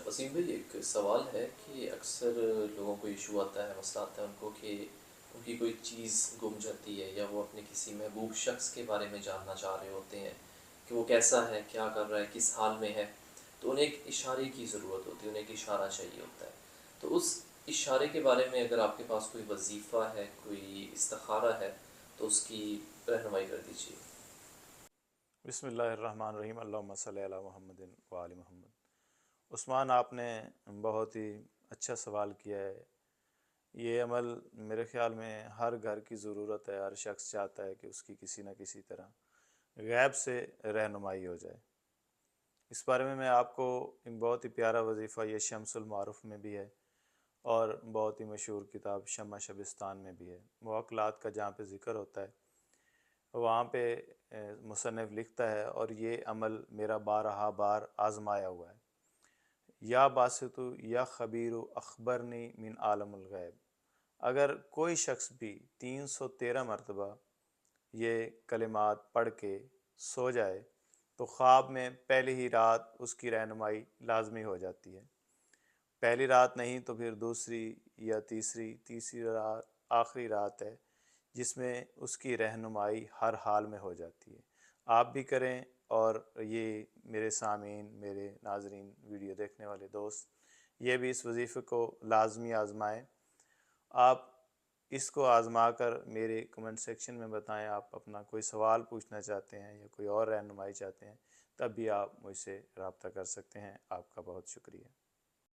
وسیم بھائی، ایک سوال ہے کہ اکثر لوگوں کو ایشو آتا ہے، مسئلہ آتا ہے ان کو کہ ان کی کوئی چیز گم جاتی ہے، یا وہ اپنے کسی محبوب شخص کے بارے میں جاننا چاہ رہے ہوتے ہیں کہ وہ کیسا ہے، کیا کر رہا ہے، کس حال میں ہے. تو انہیں ایک اشارے کی ضرورت ہوتی ہے، انہیں ایک اشارہ چاہیے ہوتا ہے. تو اس اشارے کے بارے میں اگر آپ کے پاس کوئی وظیفہ ہے، کوئی استخارہ ہے، تو اس کی رہنمائی کر دیجیے. بسم اللہ الرحمن الرحیم، اللہم صلی علی محمد و آل محمد. عثمان، آپ نے بہت ہی اچھا سوال کیا ہے. یہ عمل میرے خیال میں ہر گھر کی ضرورت ہے. ہر شخص چاہتا ہے کہ اس کی کسی نہ کسی طرح غیب سے رہنمائی ہو جائے. اس بارے میں آپ کو ایک بہت ہی پیارا وظیفہ یہ شمس المعارف میں بھی ہے، اور بہت ہی مشہور کتاب شمع شبستان میں بھی ہے. موکلات کا جہاں پہ ذکر ہوتا ہے وہاں پہ مصنف لکھتا ہے، اور یہ عمل میرا بارہا بار آزمایا ہوا ہے. یا باسطو یا خبیرو اخبرنی من عالم الغیب. اگر کوئی شخص بھی 313 مرتبہ یہ کلمات پڑھ کے سو جائے تو خواب میں پہلی ہی رات اس کی رہنمائی لازمی ہو جاتی ہے. پہلی رات نہیں تو پھر دوسری یا تیسری رات آخری رات ہے جس میں اس کی رہنمائی ہر حال میں ہو جاتی ہے. آپ بھی کریں، اور یہ میرے سامعین، میرے ناظرین، ویڈیو دیکھنے والے دوست، یہ بھی اس وظیفے کو لازمی آزمائیں. آپ اس کو آزما کر میرے کمنٹ سیکشن میں بتائیں. آپ اپنا کوئی سوال پوچھنا چاہتے ہیں یا کوئی اور رہنمائی چاہتے ہیں، تب بھی آپ مجھ سے رابطہ کر سکتے ہیں. آپ کا بہت شکریہ.